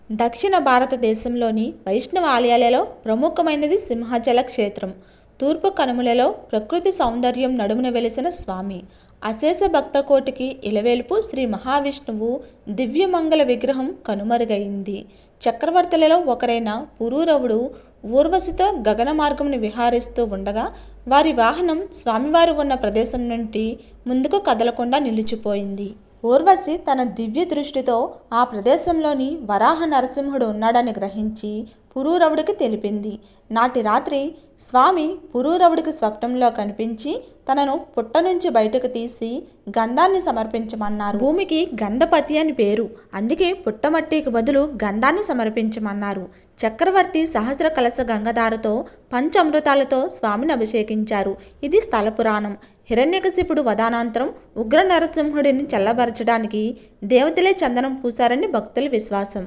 దక్షిణ భారతదేశంలోని వైష్ణవ ఆలయాలలో ప్రముఖమైనది సింహాచల క్షేత్రం. తూర్పు కనుమలలో ప్రకృతి సౌందర్యం నడుమున వెలిసిన స్వామి. అశేష భక్తకోటికి ఇలవేల్పు శ్రీ మహావిష్ణువు దివ్యమంగళ విగ్రహం కనుమరుగైంది. చక్రవర్తులలో ఒకరైన పురూరవుడు ఊర్వశితో గగన మార్గమును విహారిస్తూ ఉండగా వారి వాహనం స్వామివారు ఉన్న ప్రదేశం నుండి ముందుకు కదలకుండా నిలిచిపోయింది. ఊర్వశి తన దివ్య దృష్టితో ఆ ప్రదేశంలోని వరాహ నరసింహుడు ఉన్నాడని గ్రహించి పురూరవుడికి తెలిపింది. నాటి రాత్రి స్వామి పురూరవుడికి స్వప్నంలో కనిపించి తనను పుట్ట నుంచి బయటకు తీసి గంధాన్ని సమర్పించమన్నారు. భూమికి గంధపతి అని పేరు, అందుకే పుట్టమట్టికి బదులు గంధాన్ని సమర్పించమన్నారు. చక్రవర్తి సహస్ర కలశ గంగధారతో పంచామృతాలతో స్వామిని అభిషేకించారు. ఇది స్థల పురాణం. హిరణ్యకశిపుడు వధానంతరం ఉగ్ర నరసింహుడిని చల్లబరచడానికి దేవతలే చందనం పూశారని భక్తుల విశ్వాసం.